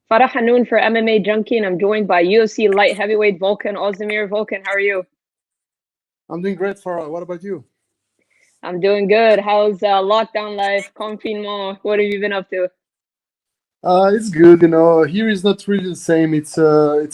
Farah Hannoun for MMA Junkie, and I'm joined by UFC light heavyweight Volkan Oezdemir. Volkan, how are you? I'm doing great, Farah. What about you? I'm doing good. How's lockdown life, confinement? What have you been up to? It's good. Here is not really the same. It's a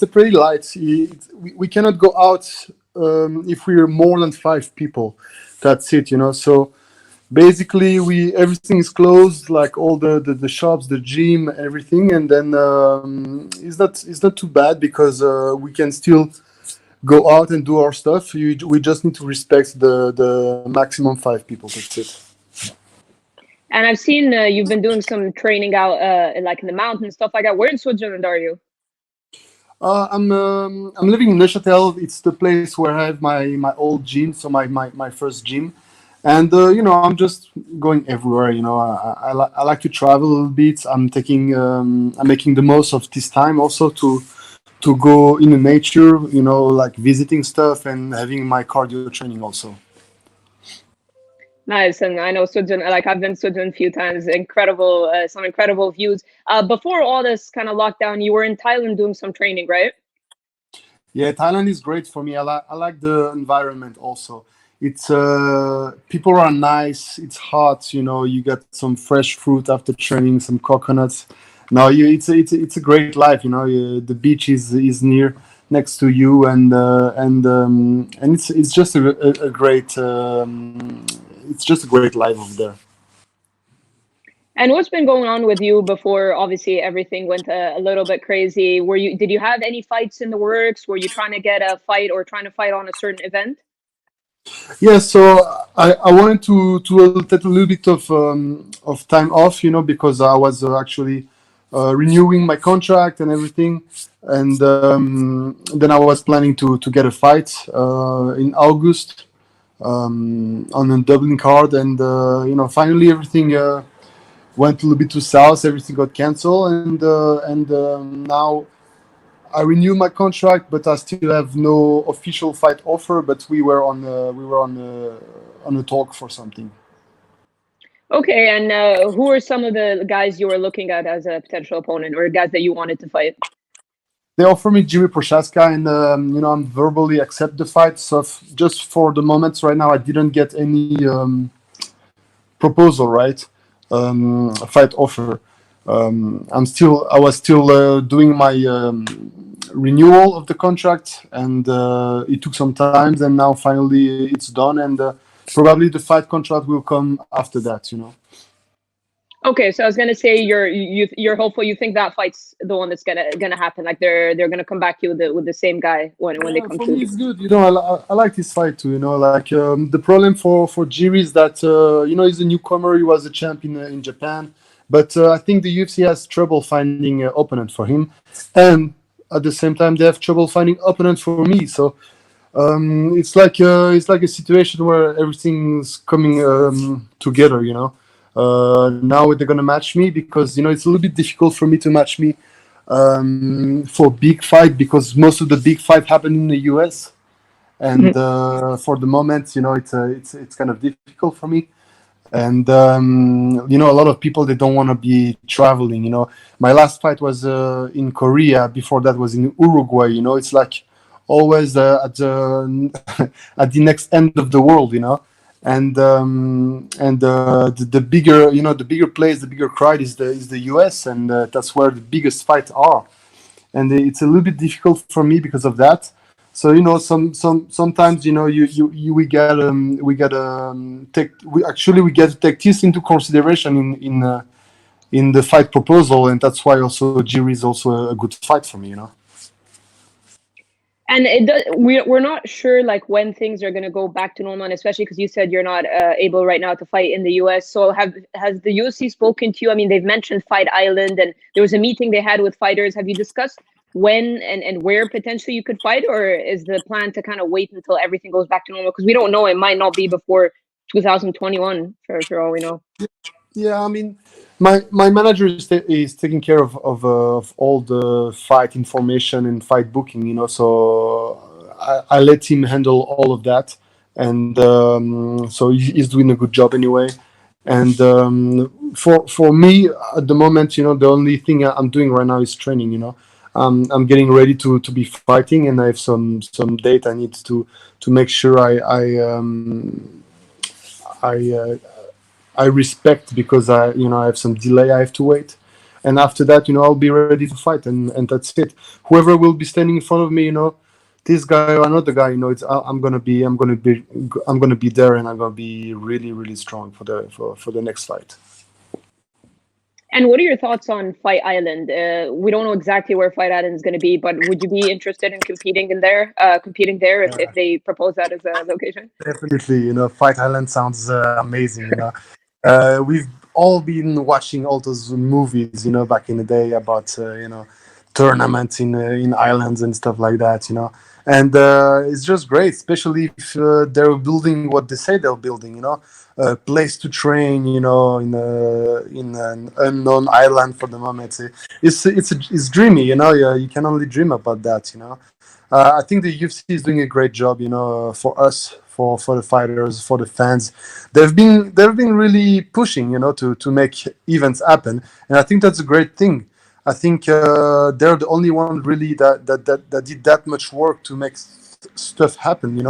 pretty light. We cannot go out if we're more than 5 people. That's it. So basically, we everything is closed, like all the shops, the gym, everything, and then it's not too bad because we can still go out and do our stuff. We just need to respect the maximum 5 people. That's it. And I've seen you've been doing some training out like in the mountains, stuff like that. Where in Switzerland are you? I'm living in Neuchâtel. It's the place where I have my old gym, so my first gym, and I'm just going everywhere. I like to travel a little bit. I'm making the most of this time also to go in the nature. Like visiting stuff and having my cardio training also. Nice, and I know Switzerland. Like I've been to Switzerland a few times. Incredible, some incredible views. Before all this kind of lockdown, you were in Thailand doing some training, right? Yeah, Thailand is great for me. I like the environment also. It's people are nice. It's hot. You get some fresh fruit after training, some coconuts. No, it's a great life. The beach is near next to you, and it's just a great it's just a great life over there. And what's been going on with you before? Obviously, everything went a little bit crazy. Did you have any fights in the works? Were you trying to get a fight or trying to fight on a certain event? Yeah, so I wanted to take a little bit of time off, because I was actually renewing my contract and everything, and then I was planning to get a fight in August on a Dublin card, and finally everything went a little bit too south. Everything got canceled, and now I renewed my contract, but I still have no official fight offer. But we were on a talk for something. Okay, and who are some of the guys you were looking at as a potential opponent or guys that you wanted to fight? They offer me Jiri Prochaska, and I'm verbally accept the fight. So just for the moment, right now, I didn't get any proposal, right? Fight offer. I was still doing my renewal of the contract, and it took some time. And now finally it's done, and probably the fight contract will come after that. Okay, so I was gonna say you're hopeful. You think that fight's the one that's gonna happen. Like they're gonna come back to you with the same guy when they Yeah, come for to me you. it's good. I like this fight too. Like the problem for Jiri is that he's a newcomer. He was a champ in Japan, but I think the UFC has trouble finding an opponent for him, and at the same time they have trouble finding opponent for me. So it's like a situation where everything's coming together. Now they're gonna match me because it's a little bit difficult for me to match me for big fight because most of the big fight happen in the US, and for the moment, it's kind of difficult for me. And a lot of people they don't want to be traveling. My last fight was in Korea. Before that was in Uruguay. It's like always at the at the next end of the world. And the bigger the bigger place, the bigger crowd is the US, and that's where the biggest fights are, and it's a little bit difficult for me because of that. So sometimes we get to take this into consideration in the fight proposal, and that's why also Jiri is also a good fight for me. And we're not sure like when things are gonna go back to normal, and especially because you said you're not able right now to fight in the US. So has the UFC spoken to you? I mean, they've mentioned Fight Island, and there was a meeting they had with fighters. Have you discussed when and where potentially you could fight, or is the plan to kind of wait until everything goes back to normal? Because we don't know; it might not be before 2021 for all we know. Yeah, I mean, my manager is taking care of all the fight information and fight booking. So I let him handle all of that, and so he's doing a good job anyway. And for me at the moment, the only thing I'm doing right now is training. I'm getting ready to be fighting, and I have some date I need to make sure I I respect, because I have some delay I have to wait, and after that, I'll be ready to fight, and that's it. Whoever will be standing in front of me, this guy or another guy, I'm gonna be there, and I'm gonna be really really strong for the next fight. And what are your thoughts on Fight Island? We don't know exactly where Fight Island is going to be, but would you be interested in competing there if they propose that as a location? Definitely, Fight Island sounds amazing. We've all been watching all those movies, back in the day about tournaments in islands and stuff like that. And it's just great, especially if they're building what they say they're building. A place to train, in an unknown island for the moment. It's dreamy. You can only dream about that. I think the UFC is doing a great job, for us, for the fighters, for the fans. They've been really pushing, to make events happen, and I think that's a great thing. I think they're the only one really that did that much work to make stuff happen,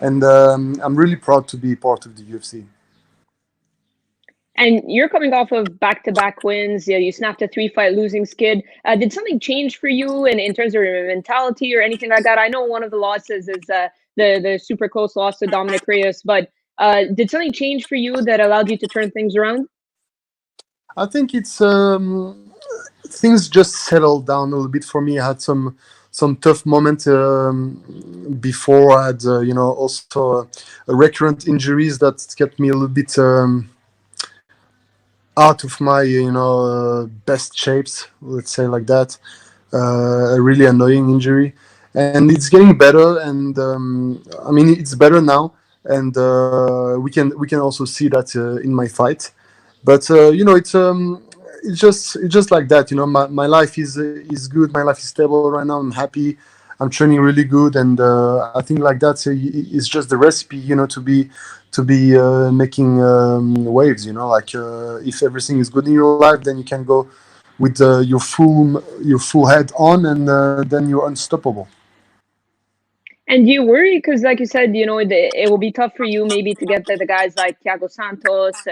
and I'm really proud to be part of the UFC. And you're coming off of back-to-back wins. Yeah, you snapped a three-fight losing skid. Did something change for you in terms of your mentality or anything like that? I know one of the losses is the super close loss to Dominic Reyes, but did something change for you that allowed you to turn things around? I think it's things just settled down a little bit for me. I had some tough moments before. I had also recurrent injuries that kept me a little bit out of my best shapes. Let's say like that. A really annoying injury, and it's getting better. And I mean, it's better now, and we can also see that in my fight. But it's just like that. My life is good. My life is stable right now. I'm happy. I'm training really good, and I think like that it's just the recipe, to be making waves. Like if everything is good in your life, then you can go with your full head on, and then you're unstoppable. And do you worry? Because, like you said, it will be tough for you maybe to get the guys like Thiago Santos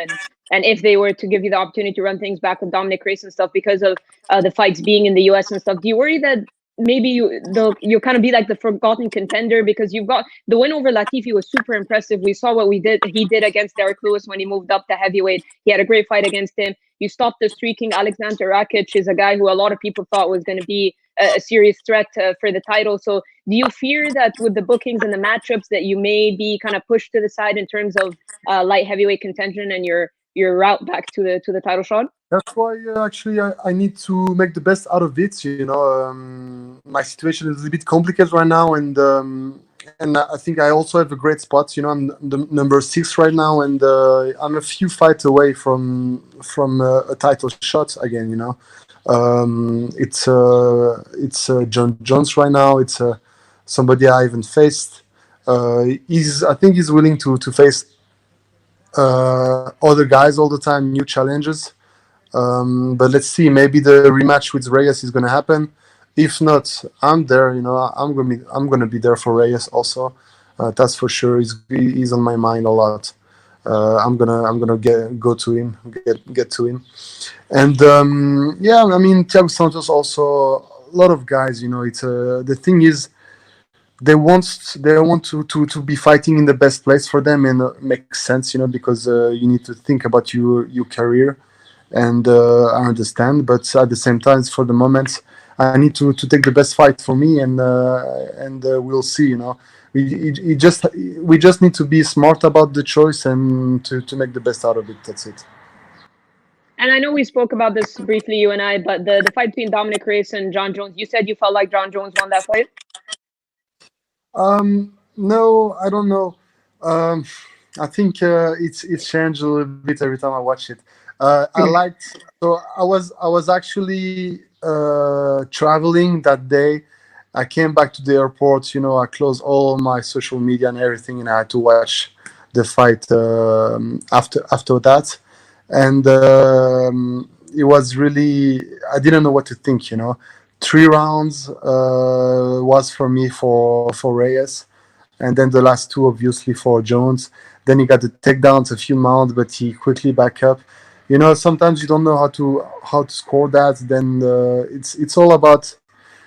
and if they were to give you the opportunity to run things back with Dominic Reyes and stuff because of the fights being in the US and stuff. Do you worry that maybe you'll kind of be like the forgotten contender because you've got the win over Latifi was super impressive. We saw what he did against Derek Lewis when he moved up to heavyweight. He had a great fight against him. You stopped the streaking Alexander Rakic, is a guy who a lot of people thought was going to be a serious threat for the title. So do you fear that with the bookings and the matchups that you may be kind of pushed to the side in terms of light heavyweight contention and your route back to the title shot? That's why actually I need to make the best out of it. My situation is a bit complicated right now, and I think I also have a great spot. I'm the number 6 right now, and I'm a few fights away from a title shot again. It's Jon Jones right now. It's somebody I haven't faced. I think he's willing to face other guys all the time, new challenges. But let's see. Maybe the rematch with Reyes is gonna happen. If not, I'm there. I'm gonna be there for Reyes also. That's for sure. He's on my mind a lot. I'm gonna go to him, get to him, and yeah. I mean, Thiago Santos also. A lot of guys. It's the thing is they want to be fighting in the best place for them, and makes sense. Because you need to think about your career, and I understand. But at the same time, for the moment, I need to take the best fight for me, and we'll see. We just need to be smart about the choice and to make the best out of it. That's it. And I know we spoke about this briefly, you and I, but the fight between Dominic Reyes and Jon Jones, you said you felt like Jon Jones won that fight? No, I don't know. Um, I think it's changed a little bit every time I watch it. I liked. So I was actually traveling that day. I came back to the airport. I closed all my social media and everything, and I had to watch the fight after that. and it was really, I didn't know what to think. 3 rounds was for me for Reyes, and then the last two obviously for Jones. Then he got the takedowns a few mounts, but he quickly back up. Sometimes you don't know how to score that. Then it's all about.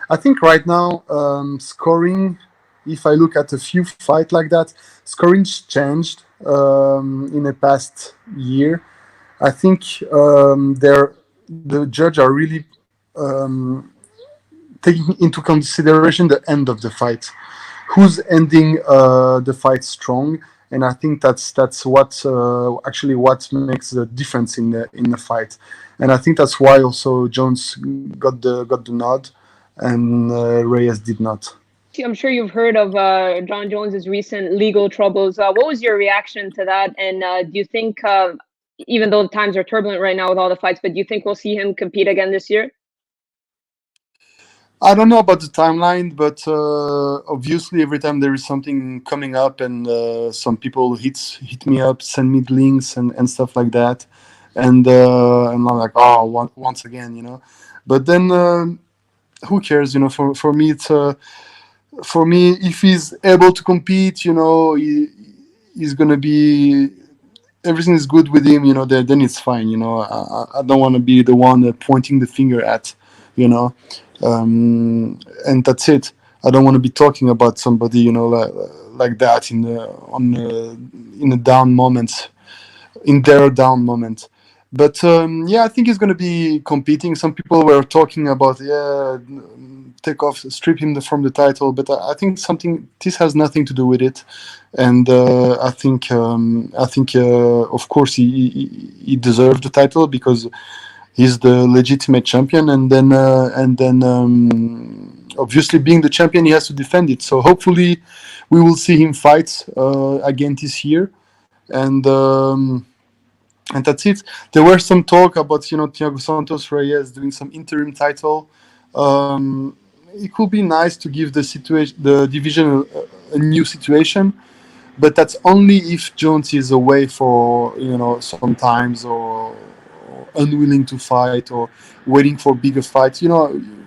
I think right now scoring. If I look at a few fight like that, scoring's changed in the past year. I think the judge are really um, taking into consideration the end of the fight, who's ending the fight strong, and I think that's what actually what makes the difference in the fight, and I think that's why also Jones got the nod, and Reyes did not. I'm sure you've heard of Jon Jones's recent legal troubles. What was your reaction to that? And do you think, even though the times are turbulent right now with all the fights, but do you think we'll see him compete again this year? I don't know about the timeline, but obviously every time there is something coming up, and some people hit me up, send me links and stuff like that, and I'm like, oh, once again, But then who cares? For me, for me, if he's able to compete, he's gonna be, everything is good with him. Then it's fine. I don't want to be the one pointing the finger at, you know and that's it. I don't want to be talking about somebody, like that in a down moment, in their down moment. But yeah, I think he's going to be competing. Some people were talking about, yeah, take off, strip him from the title, but I think this has nothing to do with it. And I think of course he deserved the title because he's the legitimate champion, and then obviously being the champion, he has to defend it. So hopefully, we will see him fight again this year, and and that's it. There were some talk about Thiago Santos Reyes doing some interim title. It could be nice to give the division a new situation, but that's only if Jones is away for sometimes, or unwilling to fight, or waiting for bigger fights. You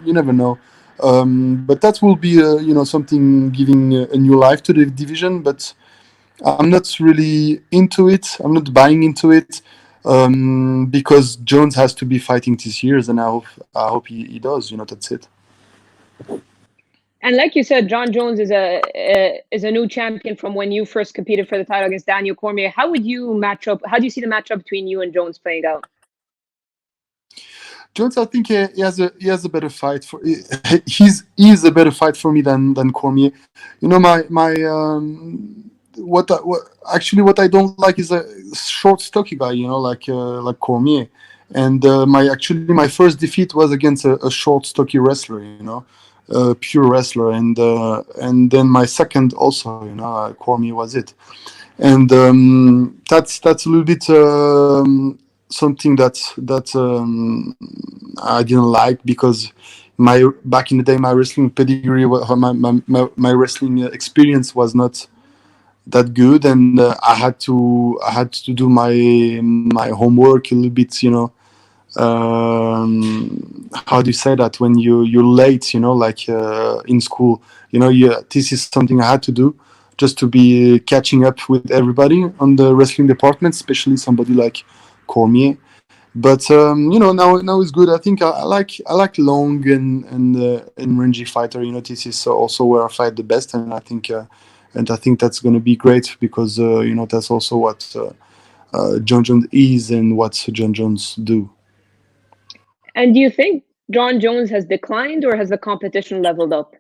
never know. But that will be something giving a new life to the division. But I'm not really into it. I'm not buying into it, because Jones has to be fighting this year, and I hope he does. That's it. And like you said, Jon Jones is a new champion from when you first competed for the title against Daniel Cormier. How would you match up? How do you see the matchup between you and Jones playing out? Jones, I think he has a better fight for he's a better fight for me than Cormier. My what I don't like is a short, stocky guy. Like Cormier, and my first defeat was against a short, stocky wrestler. A pure wrestler, and then my second also. Cormier was it, and that's a little bit something that I didn't like, because my back in the day, my wrestling pedigree, my wrestling experience was not that good, and I had to do my homework a little bit. How do you say that when you're late? Like in school. This is something I had to do just to be catching up with everybody on the wrestling department, especially somebody like Cormier. But now it's good. I think I like long and rangy fighter. This is also where I fight the best, and I think that's going to be great, because that's also what Jon Jones is and what Jon Jones do. And do you think Jon Jones has declined or has the competition leveled up?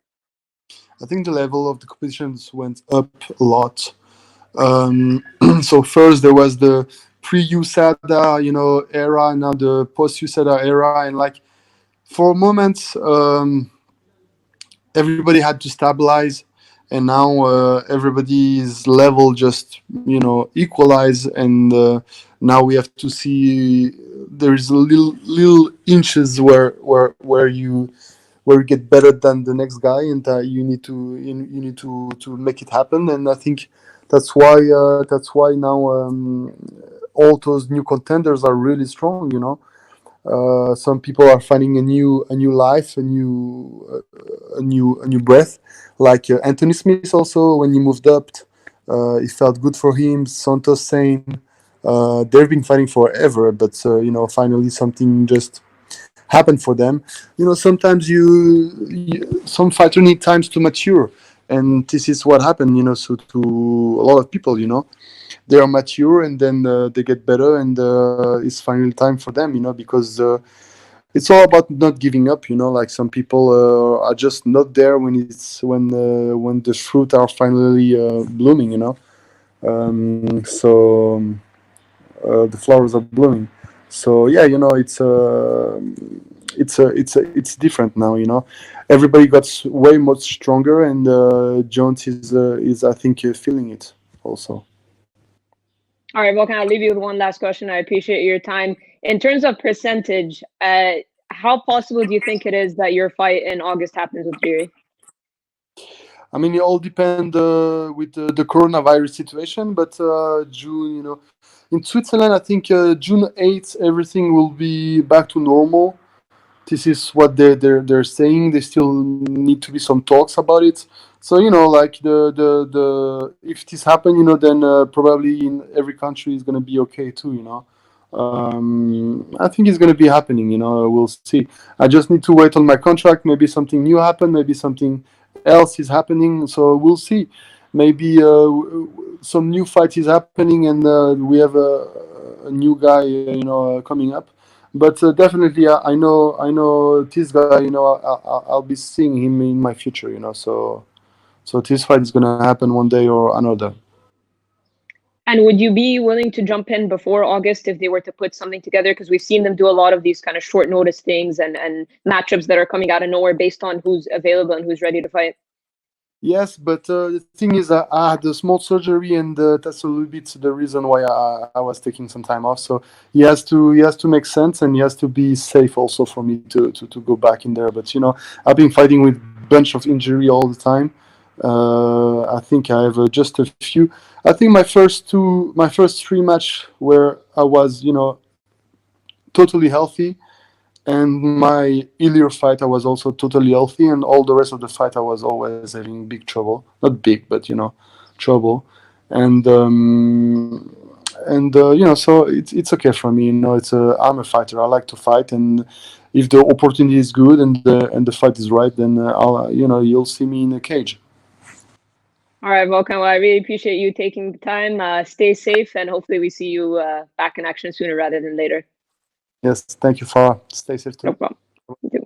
I think the level of the competitions went up a lot. So first there was the pre-USADA, era, and now the post-USADA era, and like for moments, everybody had to stabilize, and now everybody's level just equalize, and now we have to see there's little inches where you get better than the next guy, and you need to make it happen. And I think that's why now all those new contenders are really strong. You know, some people are finding a new life, a new breath. Like Anthony Smith, also when he moved up, it felt good for him. Santos same. They've been fighting forever, but finally something just happened for them. Sometimes some fighter need times to mature, and this is what happened. So to a lot of people, they are mature, and then they get better, and it's finally time for them. Because it's all about not giving up. Like some people are just not there when the fruit are finally blooming. So the flowers are blooming. So yeah, it's different now. Everybody got way much stronger, and Jones is I think feeling it also. All right, Volkan, I'll leave you with one last question. I appreciate your time. In terms of percentage, how possible do you think it is that your fight in August happens with Jiri? I mean, it all depends with the coronavirus situation, but June, in Switzerland, I think June 8th, everything will be back to normal. This is what they're saying. There still need to be some talks about it. So like the if this happen, then probably in every country is gonna be okay too. I think it's gonna be happening. We'll see. I just need to wait on my contract. Maybe something new happen. Maybe something else is happening. So we'll see. Maybe some new fight is happening, and we have a new guy, coming up. But definitely, I know this guy. I'll be seeing him in my future. So this fight is gonna happen one day or another. And would you be willing to jump in before August if they were to put something together? Because we've seen them do a lot of these kind of short notice things and matchups that are coming out of nowhere based on who's available and who's ready to fight. Yes, but the thing is, I had a small surgery, and that's a little bit the reason why I was taking some time off. So he has to make sense, and he has to be safe also for me to go back in there. But I've been fighting with bunch of injury all the time. I think I have just a few. I think my first three match where I was totally healthy, and my earlier fight I was also totally healthy, and all the rest of the fight I was always having big trouble. Not big, but trouble. And so it's okay for me. It's I'm a fighter. I like to fight, and if the opportunity is good and the fight is right, then I'll you'll see me in a cage. All right, Volkan. Well, I really appreciate you taking the time. Stay safe, and hopefully we see you back in action sooner rather than later. Yes, thank you, Farah. Stay safe No too. problem. You too.